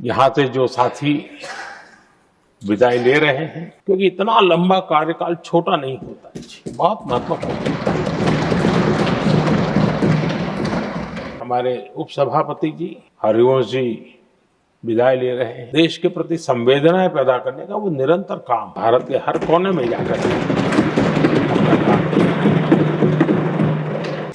यहाँ से जो साथी विदाई ले रहे हैं, क्योंकि इतना लंबा कार्यकाल छोटा नहीं होता है, बहुत महत्वपूर्ण है। हमारे उपसभापति जी हरिवंश जी विदाई ले रहे हैं। देश के प्रति संवेदनाएं पैदा करने का वो निरंतर काम भारत के हर कोने में जाकर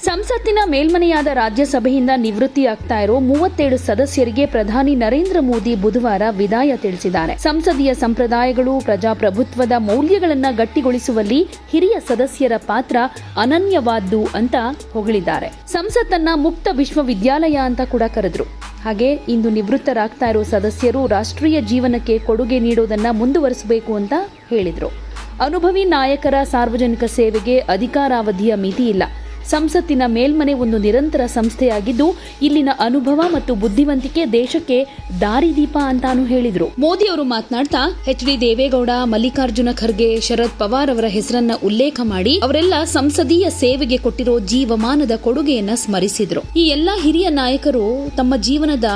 ಸಂಸತ್ತಿನ ಮೇಲ್ಮನೆಯಾದ ರಾಜ್ಯಸಭೆಯಿಂದ ನಿವೃತ್ತಿಯಾಗ್ತಾ ಇರೋ 37 ಸದಸ್ಯರಿಗೆ ಪ್ರಧಾನಿ ನರೇಂದ್ರ ಮೋದಿ ಬುಧವಾರ ವಿದಾಯ ತಿಳಿಸಿದ್ದಾರೆ. ಸಂಸದೀಯ ಸಂಪ್ರದಾಯಗಳು, ಪ್ರಜಾಪ್ರಭುತ್ವದ ಮೌಲ್ಯಗಳನ್ನು ಗಟ್ಟಿಗೊಳಿಸುವಲ್ಲಿ ಹಿರಿಯ ಸದಸ್ಯರ ಪಾತ್ರ ಅನನ್ಯವಾದ್ದು ಅಂತ ಹೊಗಳಿದ್ದಾರೆ. ಸಂಸತ್ತನ್ನ ಮುಕ್ತ ವಿಶ್ವವಿದ್ಯಾಲಯ ಅಂತ ಕೂಡ ಕರೆದ್ರು. ಹಾಗೆ ಇಂದು ನಿವೃತ್ತರಾಗ್ತಾ ಇರೋ ಸದಸ್ಯರು ರಾಷ್ಟ್ರೀಯ ಜೀವನಕ್ಕೆ ಕೊಡುಗೆ ನೀಡೋದನ್ನ ಮುಂದುವರಿಸಬೇಕು ಅಂತ ಹೇಳಿದ್ರು. ಅನುಭವಿ ನಾಯಕರ ಸಾರ್ವಜನಿಕ ಸೇವೆಗೆ ಅಧಿಕಾರಾವಧಿಯ ಮಿತಿ ಇಲ್ಲ. ಸಂಸತ್ತಿನ ಮೇಲ್ಮನೆ ಒಂದು ನಿರಂತರ ಸಂಸ್ಥೆಯಾಗಿದ್ದು ಇಲ್ಲಿನ ಅನುಭವ ಮತ್ತು ಬುದ್ಧಿವಂತಿಕೆ ದೇಶಕ್ಕೆ ದಾರಿದೀಪ ಅಂತಾನು ಹೇಳಿದ್ರು. ಮೋದಿ ಅವರು ಮಾತನಾಡ್ತಾ ಎಚ್.ಡಿ. ದೇವೇಗೌಡ, ಮಲ್ಲಿಕಾರ್ಜುನ ಖರ್ಗೆ, ಶರದ್ ಪವಾರ್ ಅವರ ಹೆಸರನ್ನ ಉಲ್ಲೇಖ ಮಾಡಿ ಅವರೆಲ್ಲ ಸಂಸದೀಯ ಸೇವೆಗೆ ಕೊಟ್ಟಿರೋ ಜೀವಮಾನದ ಕೊಡುಗೆಯನ್ನ ಸ್ಮರಿಸಿದ್ರು. ಈ ಎಲ್ಲಾ ಹಿರಿಯ ನಾಯಕರು ತಮ್ಮ ಜೀವನದ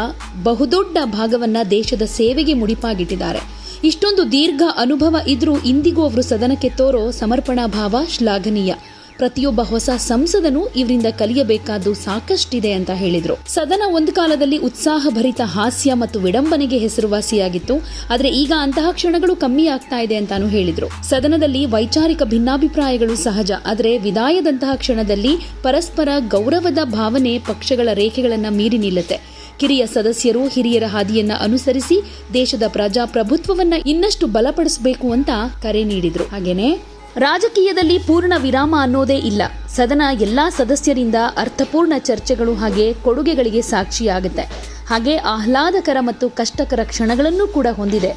ಬಹುದೊಡ್ಡ ಭಾಗವನ್ನ ದೇಶದ ಸೇವೆಗೆ ಮುಡಿಪಾಗಿಟ್ಟಿದ್ದಾರೆ. ಇಷ್ಟೊಂದು ದೀರ್ಘ ಅನುಭವ ಇದ್ರೂ ಇಂದಿಗೂ ಅವರು ಸದನಕ್ಕೆ ತೋರೋ ಸಮರ್ಪಣಾ ಭಾವ ಶ್ಲಾಘನೀಯ. ಪ್ರತಿಯೊಬ್ಬ ಹೊಸ ಸಂಸದನು ಇವರಿಂದ ಕಲಿಯಬೇಕಾದ್ದು ಸಾಕಷ್ಟಿದೆ ಅಂತ ಹೇಳಿದ್ರು. ಸದನ ಒಂದು ಕಾಲದಲ್ಲಿ ಉತ್ಸಾಹಭರಿತ ಹಾಸ್ಯ ಮತ್ತು ವಿಡಂಬನೆಗೆ ಹೆಸರುವಾಸಿಯಾಗಿತ್ತು. ಆದರೆ ಈಗ ಅಂತಹ ಕ್ಷಣಗಳು ಕಮ್ಮಿ ಆಗ್ತಾ ಇದೆ ಅಂತಾನು ಹೇಳಿದ್ರು. ಸದನದಲ್ಲಿ ವೈಚಾರಿಕ ಭಿನ್ನಾಭಿಪ್ರಾಯಗಳು ಸಹಜ, ಆದರೆ ವಿದಾಯದಂತಹ ಕ್ಷಣದಲ್ಲಿ ಪರಸ್ಪರ ಗೌರವದ ಭಾವನೆ ಪಕ್ಷಗಳ ರೇಖೆಗಳನ್ನ ಮೀರಿ ನಿಲ್ಲುತ್ತೆ. ಕಿರಿಯ ಸದಸ್ಯರು ಹಿರಿಯರ ಹಾದಿಯನ್ನ ಅನುಸರಿಸಿ ದೇಶದ ಪ್ರಜಾಪ್ರಭುತ್ವವನ್ನ ಇನ್ನಷ್ಟು ಬಲಪಡಿಸಬೇಕು ಅಂತ ಕರೆ ನೀಡಿದ್ರು. ಹಾಗೇನೆ ರಾಜಕೀಯದಲ್ಲಿ ಪೂರ್ಣ ವಿರಾಮ ಅನ್ನೋದೇ ಇಲ್ಲ. ಸದನ ಎಲ್ಲಾ ಸದಸ್ಯರಿಂದ ಅರ್ಥಪೂರ್ಣ ಚರ್ಚೆಗಳು ಹಾಗೆ ಕೊಡುಗೆಗಳಿಗೆ ಸಾಕ್ಷಿಯಾಗುತ್ತೆ. ಹಾಗೆ ಆಹ್ಲಾದಕರ ಮತ್ತು ಕಷ್ಟಕರ ಕ್ಷಣಗಳನ್ನು ಕೂಡ ಹೊಂದಿದೆ.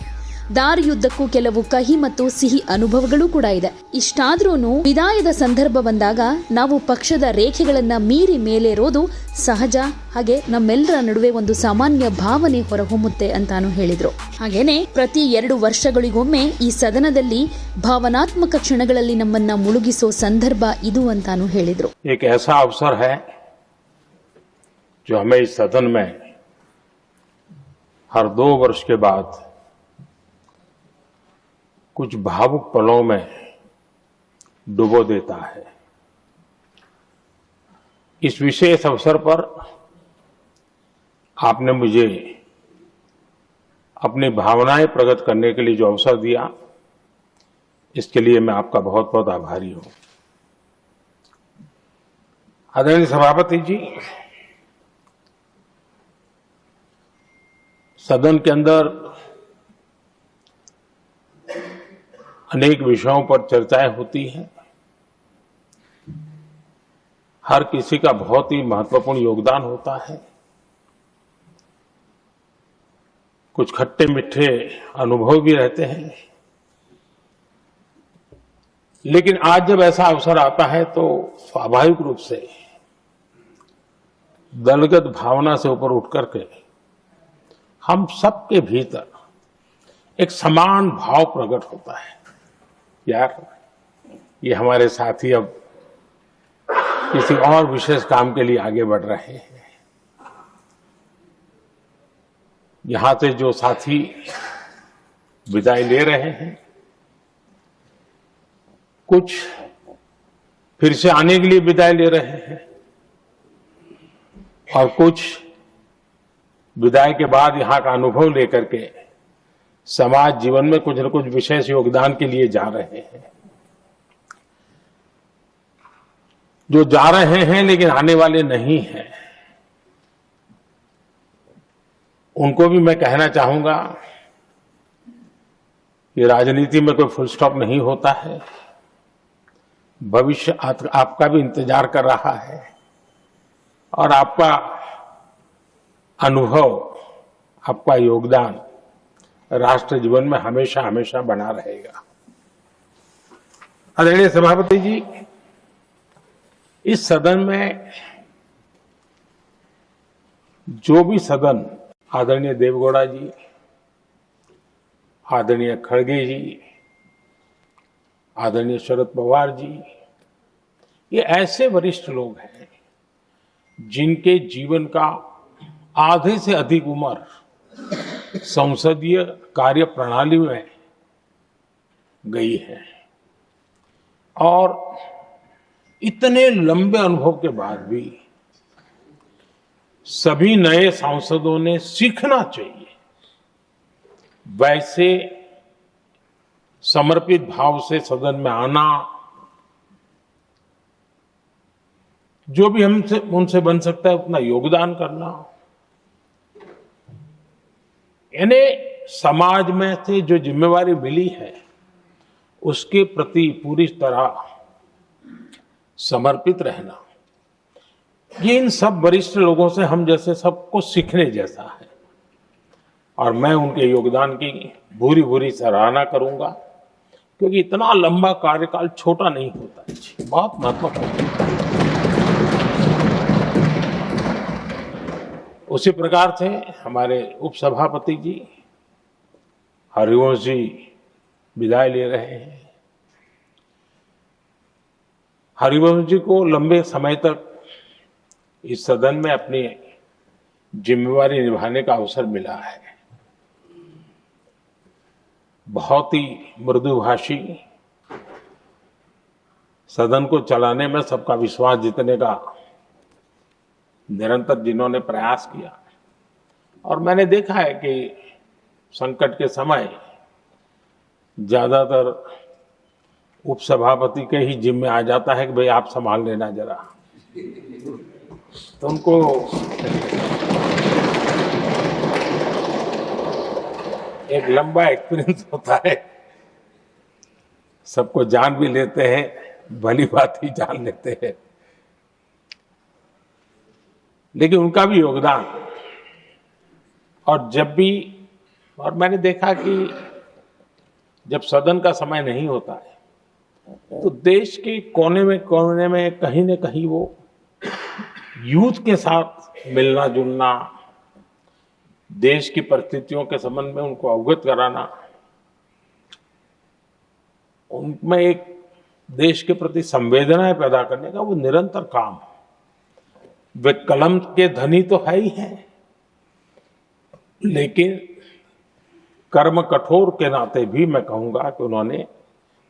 ದಾರಿಯುದ್ದಕ್ಕೂ ಕೆಲವು ಕಹಿ ಮತ್ತು ಸಿಹಿ ಅನುಭವಗಳು ಕೂಡ ಇದೆ. ಇಷ್ಟಾದ್ರೂ ವಿದಾಯದ ಸಂದರ್ಭ ಬಂದಾಗ ನಾವು ಪಕ್ಷದ ರೇಖೆಗಳನ್ನ ಮೀರಿ ಮೇಲೇರೋದು ಸಹಜ. ಹಾಗೆ ನಮ್ಮೆಲ್ಲರ ನಡುವೆ ಒಂದು ಸಾಮಾನ್ಯ ಭಾವನೆ ಹೊರಹೊಮ್ಮುತ್ತೆ ಅಂತಾನು ಹೇಳಿದ್ರು. ಹಾಗೇನೆ ಪ್ರತಿ 2 ವರ್ಷಗಳಿಗೊಮ್ಮೆ ಈ ಸದನದಲ್ಲಿ ಭಾವನಾತ್ಮಕ ಕ್ಷಣಗಳಲ್ಲಿ ನಮ್ಮನ್ನ ಮುಳುಗಿಸೋ ಸಂದರ್ಭ ಇದು ಅಂತಾನು ಹೇಳಿದ್ರು. एक ऐसा अवसर है जो हमें इस सदन में हर 2 वर्ष के बाद कुछ भावुक पलों में डुबो देता है. इस विशेष अवसर पर आपने मुझे अपनी भावनाएं प्रकट करने के लिए जो अवसर दिया, इसके लिए मैं आपका बहुत बहुत आभारी हूं. आदरणीय सभापति जी, सदन के अंदर अनेक विषयों पर चर्चाएं होती हैं. हर किसी का बहुत ही महत्वपूर्ण योगदान होता है. कुछ खट्टे मीठे अनुभव भी रहते हैं. लेकिन आज जब ऐसा अवसर आता है तो स्वाभाविक रूप से दलगत भावना से ऊपर उठ करके हम सबके भीतर एक समान भाव प्रकट होता है. यार, ये हमारे साथी अब किसी और विशेष काम के लिए आगे बढ़ रहे हैं. यहां से जो साथी विदाई ले रहे हैं, कुछ फिर से आने के लिए विदाई ले रहे हैं और कुछ विदाई के बाद यहां का अनुभव लेकर के समाज जीवन में कुछ न कुछ विशेष योगदान के लिए जा रहे हैं. जो जा रहे हैं लेकिन आने वाले नहीं हैं, उनको भी मैं कहना चाहूंगा कि राजनीति में कोई फुल स्टॉप नहीं होता है. भविष्य आपका भी इंतजार कर रहा है और आपका अनुभव, आपका योगदान राष्ट्र जीवन में हमेशा हमेशा बना रहेगा. आदरणीय सभापति जी, इस सदन में जो भी सदन आदरणीय देवेगौड़ा जी, आदरणीय खड़गे जी, आदरणीय शरद पवार जी, ये ऐसे वरिष्ठ लोग हैं जिनके जीवन का आधे से अधिक उम्र संसदीय कार्य प्रणाली में गई है और इतने लंबे अनुभव के बाद भी सभी नए सांसदों ने सीखना चाहिए वैसे समर्पित भाव से सदन में आना, जो भी हमसे उनसे बन सकता है उतना योगदान करना, यानी समाज में से जो जिम्मेवारी मिली है उसके प्रति पूरी तरह समर्पित रहना, ये इन सब वरिष्ठ लोगों से हम जैसे सबको सीखने जैसा है और मैं उनके योगदान की भूरी भूरी सराहना करूंगा, क्योंकि इतना लंबा कार्यकाल छोटा नहीं होता है, बहुत महत्वपूर्ण है। उसी प्रकार से हमारे उपसभापति जी हरिवंश जी विदाई ले रहे हैं। हरिवंश जी को लंबे समय तक इस सदन में अपनी जिम्मेवारी निभाने का अवसर मिला है। बहुत ही मृदुभाषी, सदन को चलाने में सबका विश्वास जीतने का निरंतर जिन्होंने प्रयास किया, और मैंने देखा है कि संकट के समय ज्यादातर उपसभापति के ही जिम्मे आ जाता है कि भाई आप संभाल लेना जरा, तो उनको एक लंबा एक्सपीरियंस होता है, सबको जान भी लेते हैं, भली बात ही जान लेते हैं, लेकिन उनका भी योगदान। और जब भी, और मैंने देखा कि जब सदन का समय नहीं होता है तो देश के कोने में कहीं न कहीं वो यूथ के साथ मिलना जुलना, देश की परिस्थितियों के संबंध में उनको अवगत कराना, उनमें एक देश के प्रति संवेदनाएं पैदा करने का वो निरंतर काम। वे कलम के धनी तो है ही हैं, लेकिन कर्म कठोर के नाते भी मैं कहूंगा कि उन्होंने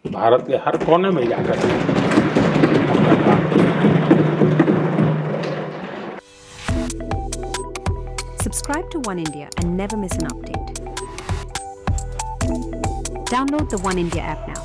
भारत के हर कोने में जाकर अपना काम किया। Subscribe to One India and never miss an update. Download the One India app now.